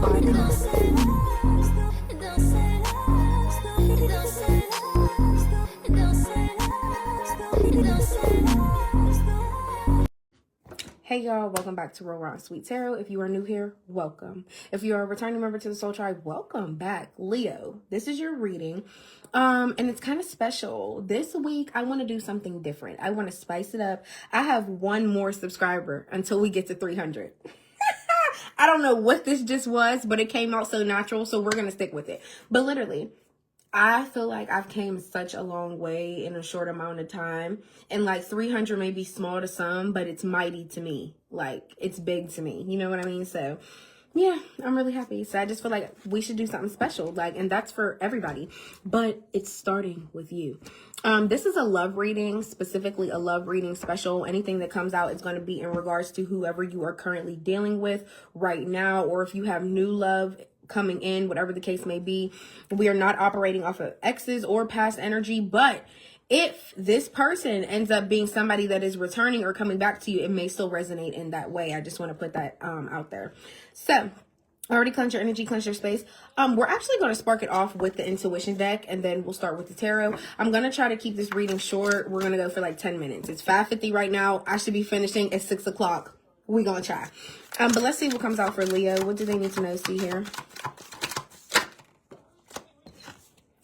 Hey y'all, welcome back to Roll Sweet Tarot. If you are new here, welcome. If you are a returning member to the Soul Tribe, welcome back. Leo, this is your reading. And it's kind of special. This week, I want to do something different. I want to spice it up. I have one more subscriber until we get to 300. I don't know what this just was, but it came out so natural, so we're going to stick with it. But literally, I feel like I've came such a long way in a short amount of time. And like 300 may be small to some, but it's mighty to me. Like, it's big to me. You know what I mean? So, yeah, I'm really happy. So I just feel like we should do something special. Like, and that's for everybody. But it's starting with you. This is a love reading, specifically a love reading special. Anything that comes out is going to be in regards to whoever you are currently dealing with right now. Or if you have new love coming in, whatever the case may be. We are not operating off of exes or past energy, but if this person ends up being somebody that is returning or coming back to you, it may still resonate in that way. I just want to put that out there. So already cleanse your energy, cleanse your space. We're actually going to spark it off with the intuition deck, and then we'll start with the tarot. I'm going to try to keep this reading short. We're going to go for like 10 minutes. It's 5:50 right now. I should be finishing at 6 o'clock. We're going to try. But let's see what comes out for Leo. What do they need to know? See here.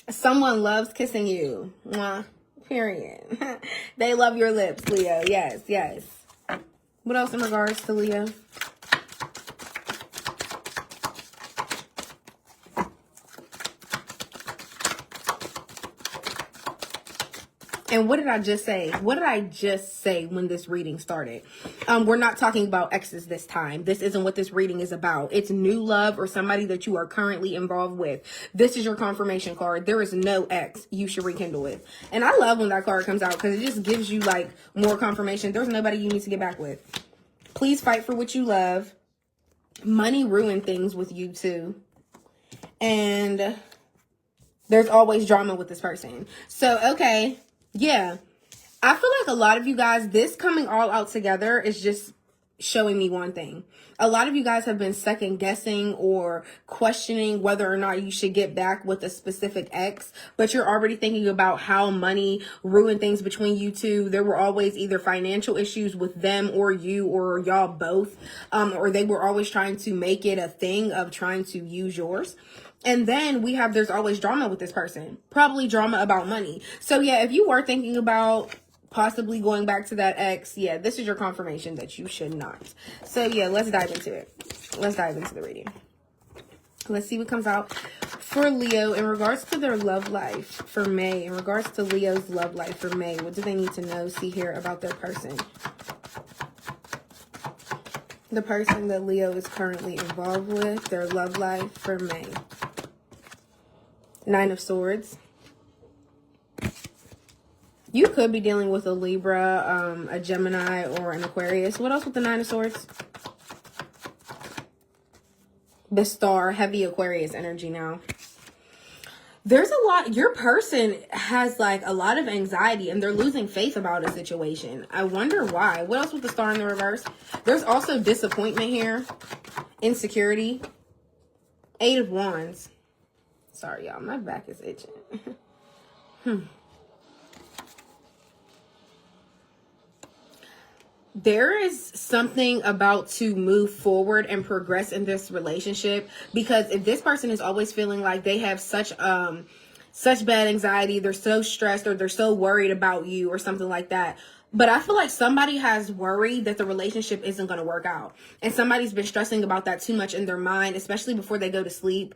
Someone loves kissing you. Mwah. Period. They love your lips, Leo. Yes, yes. What else in regards to Leo? And what did I just say? What did I just say when this reading started? We're not talking about exes this time. This isn't what this reading is about. It's new love or somebody that you are currently involved with. This is your confirmation card. There is no ex you should rekindle with. And I love when that card comes out because it just gives you like more confirmation. There's nobody you need to get back with. Please fight for what you love. Money ruin things with you too. And there's always drama with this person. So, okay. Yeah, I feel like a lot of you guys, this coming all out together is just showing me one thing. A lot of you guys have been second guessing or questioning whether or not you should get back with a specific ex, but you're already thinking about how money ruined things between you two. There were always either financial issues with them or you or y'all both, or they were always trying to make it a thing of trying to use yours. And then we have, there's always drama with this person, probably drama about money. So yeah, if you were thinking about possibly going back to that ex, yeah, this is your confirmation that you should not. So yeah, let's dive into it. Let's dive into the reading. Let's see what comes out for Leo in regards to their love life for May. In regards to Leo's love life for May, what do they need to know, see here about their person? The person that Leo is currently involved with, their love life for May. 9 of Swords. You could be dealing with a Libra, a Gemini, or an Aquarius. What else with the 9 of Swords? The Star, heavy Aquarius energy now. There's a lot, your person has like a lot of anxiety and they're losing faith about a situation. I wonder why. What else with the Star in the reverse? There's also disappointment here. Insecurity. 8 of Wands. Sorry, y'all. My back is itching. There is something about to move forward and progress in this relationship, because if this person is always feeling like they have such bad anxiety, they're so stressed or they're so worried about you or something like that. But I feel like somebody has worried that the relationship isn't going to work out. And somebody's been stressing about that too much in their mind, especially before they go to sleep.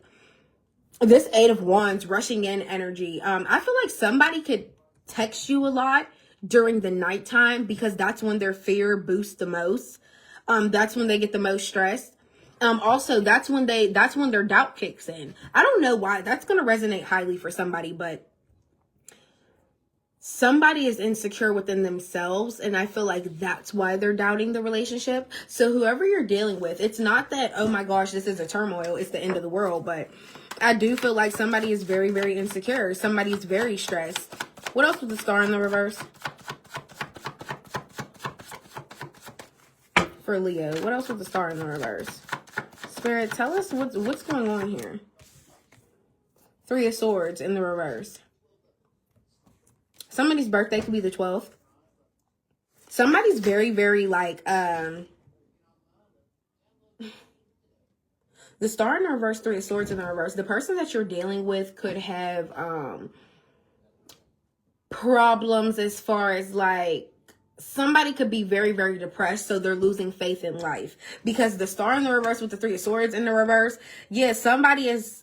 This 8 of Wands, rushing in energy. I feel like somebody could text you a lot during the nighttime because that's when their fear boosts the most. That's when they get the most stressed. Also, that's when their doubt kicks in. I don't know why. That's going to resonate highly for somebody, but somebody is insecure within themselves, and I feel like that's why they're doubting the relationship. So whoever you're dealing with, it's not that, oh my gosh, this is a turmoil, it's the end of the world, but I do feel like somebody is very, very insecure. Somebody is very stressed. What else with the Star in the reverse? For Leo, what else with the Star in the reverse? Spirit, tell us what's going on here. Three of Swords in the reverse. Somebody's birthday could be the 12th. Somebody's very, very like, the Star in the reverse, Three of Swords in the reverse. The person that you're dealing with could have problems as far as like, somebody could be very, very depressed, so they're losing faith in life. Because the Star in the reverse with the Three of Swords in the reverse, yeah, somebody is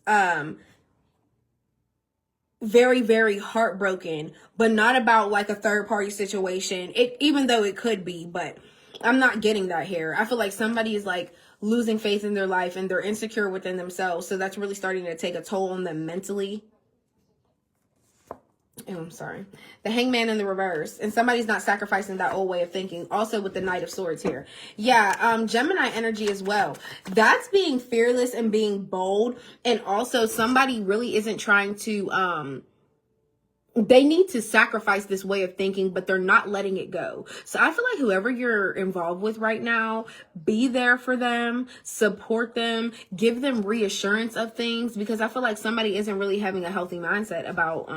very, very heartbroken, but not about like a third party situation. Even though it could be, but I'm not getting that here. I feel like somebody is like losing faith in their life and they're insecure within themselves. So that's really starting to take a toll on them mentally. Oh, I'm sorry. The Hangman in the reverse. And somebody's not sacrificing that old way of thinking. Also with the Knight of Swords here. Yeah, Gemini energy as well. That's being fearless and being bold. And also somebody really isn't trying to, they need to sacrifice this way of thinking, but they're not letting it go. So I feel like whoever you're involved with right now, be there for them, support them, give them reassurance of things, because I feel like somebody isn't really having a healthy mindset about,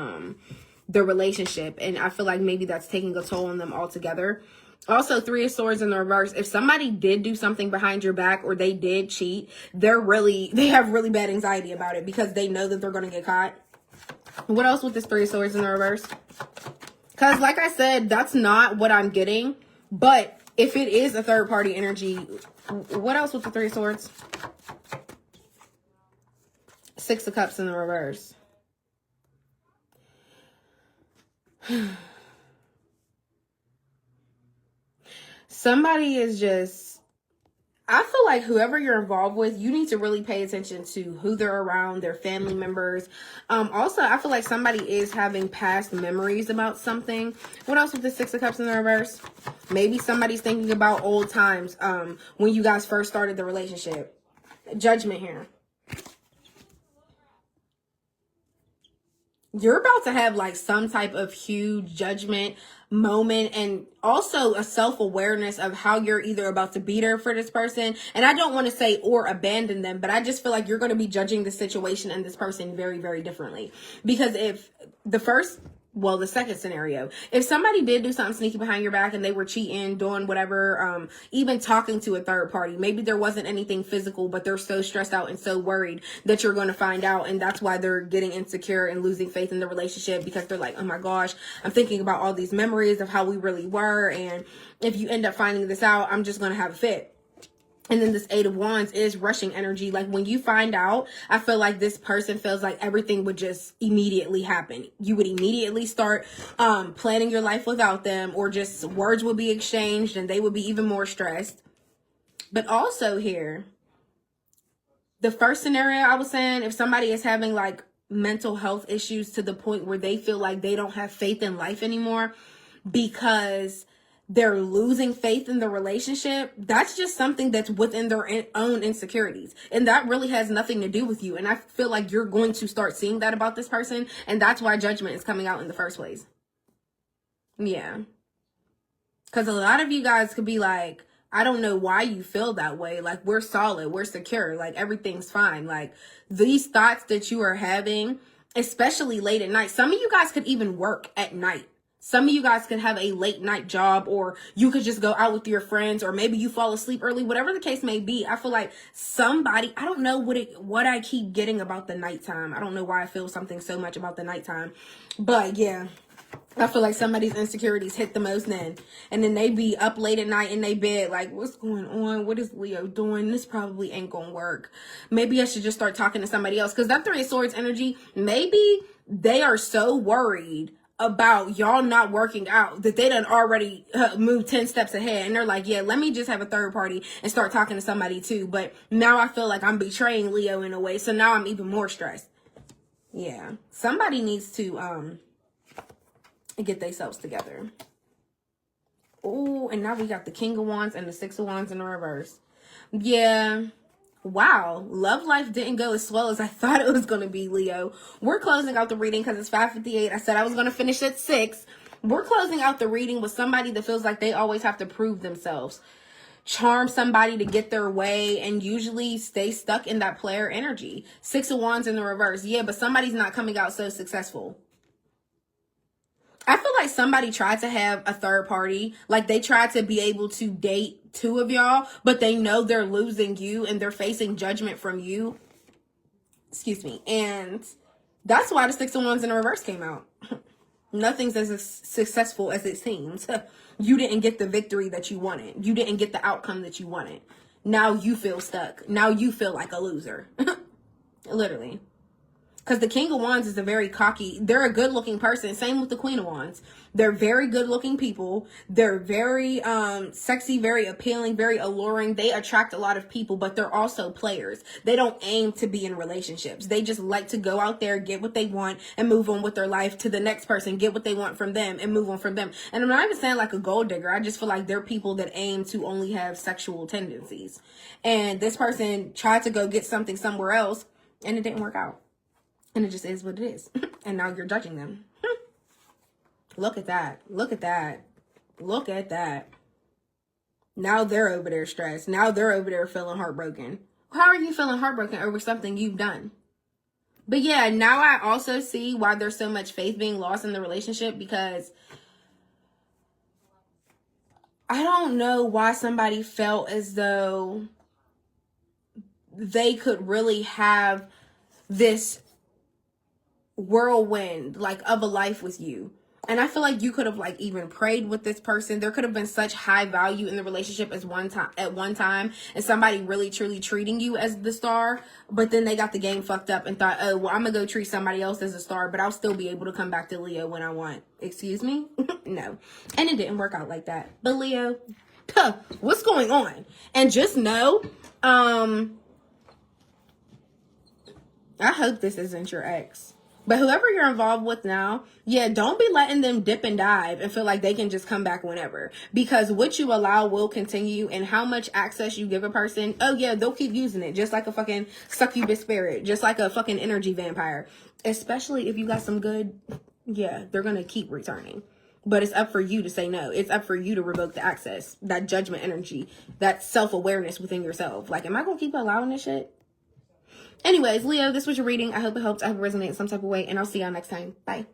their relationship, and I feel like maybe that's taking a toll on them altogether. Also, Three of Swords in the reverse. If somebody did do something behind your back or they did cheat, they have really bad anxiety about it because they know that they're going to get caught. What else with this Three of Swords in the reverse? Because like I said, that's not what I'm getting. But if it is a third party energy, what else with the Three of Swords? Six of Cups in the reverse. Somebody is just, I feel like whoever you're involved with, you need to really pay attention to who they're around, their family members. Also, I feel like somebody is having past memories about something. What else with the Six of Cups in the reverse? Maybe somebody's thinking about old times when you guys first started the relationship. Judgment here. You're about to have like some type of huge judgment moment, and also a self-awareness of how you're either about to be there for this person. And I don't want to say or abandon them, but I just feel like you're going to be judging the situation and this person very, very differently. Because if the second scenario, if somebody did do something sneaky behind your back and they were cheating, doing whatever, even talking to a third party, maybe there wasn't anything physical, but they're so stressed out and so worried that you're going to find out. And that's why they're getting insecure and losing faith in the relationship, because they're like, oh my gosh, I'm thinking about all these memories of how we really were. And if you end up finding this out, I'm just going to have a fit. And then this Eight of Wands is rushing energy. Like when you find out, I feel like this person feels like everything would just immediately happen. You would immediately start planning your life without them, or just words would be exchanged and they would be even more stressed. But also here, the first scenario I was saying, if somebody is having like mental health issues to the point where they feel like they don't have faith in life anymore because they're losing faith in the relationship, that's just something that's within their own insecurities. And that really has nothing to do with you. And I feel like you're going to start seeing that about this person. And that's why judgment is coming out in the first place. Yeah. Because a lot of you guys could be like, I don't know why you feel that way. Like, we're solid, we're secure, like everything's fine. Like these thoughts that you are having, especially late at night, some of you guys could even work at night. Some of you guys could have a late night job, or you could just go out with your friends, or maybe you fall asleep early, whatever the case may be. I feel like somebody, I don't know what I keep getting about the nighttime. I don't know why I feel something so much about the nighttime, but yeah, I feel like somebody's insecurities hit the most then. And then they be up late at night in their bed like, what's going on? What is Leo doing? This probably ain't gonna work. Maybe I should just start talking to somebody else. Because that Three of Swords energy, maybe they are so worried about y'all not working out that they done already moved 10 steps ahead, and they're like, yeah, let me just have a third party and start talking to somebody too. But now I feel like I'm betraying Leo in a way, so now I'm even more stressed. Yeah, somebody needs to get themselves together. Oh, and now we got the King of Wands and the Six of Wands in the reverse. Yeah. Wow, love life didn't go as well as I thought it was going to be, Leo. We're closing out the reading because it's 5:58. I said I was going to finish at 6. We're closing out the reading with somebody that feels like they always have to prove themselves. charm somebody to get their way and usually stay stuck in that player energy. 6 of Wands in the reverse. Yeah, but somebody's not coming out so successful. I feel like somebody tried to have a third party. Like they tried to be able to date 2 of y'all, but they know they're losing you and they're facing judgment from you. Excuse me. And that's why the 6 of Wands in the reverse came out. Nothing's as successful as it seems. You didn't get the victory that you wanted. You didn't get the outcome that you wanted. Now you feel stuck. Now you feel like a loser. Literally. Because the King of Wands is a very cocky, they're a good looking person. Same with the Queen of Wands. They're very good looking people. They're very sexy, very appealing, very alluring. They attract a lot of people, but they're also players. They don't aim to be in relationships. They just like to go out there, get what they want, and move on with their life to the next person, get what they want from them, and move on from them. And I'm not even saying like a gold digger. I just feel like they're people that aim to only have sexual tendencies. And this person tried to go get something somewhere else, and it didn't work out. And it just is what it is. And now you're judging them. Look at that. Look at that. Look at that. Now they're over there stressed. Now they're over there feeling heartbroken. How are you feeling heartbroken over something you've done? But yeah, now I also see why there's so much faith being lost in the relationship, because I don't know why somebody felt as though they could really have this whirlwind like of a life with you. And I feel like you could have like even prayed with this person. There could have been such high value in the relationship at one time, and somebody really truly treating you as the star, but then they got the game fucked up and thought, oh well, I'm gonna go treat somebody else as a star, but I'll still be able to come back to Leo when I want. Excuse me? No. And it didn't work out like that. But Leo, what's going on? And just know, I hope this isn't your ex. But whoever you're involved with now, yeah, don't be letting them dip and dive and feel like they can just come back whenever. Because what you allow will continue, and how much access you give a person, oh yeah, they'll keep using it. Just like a fucking succubus spirit. Just like a fucking energy vampire. Especially if you got some good, yeah, they're going to keep returning. But it's up for you to say no. It's up for you to revoke the access. That judgment energy. That self-awareness within yourself. Like, am I going to keep allowing this shit? Anyways, Leo, this was your reading. I hope it helped. I hope it resonated in some type of way. And I'll see y'all next time. Bye.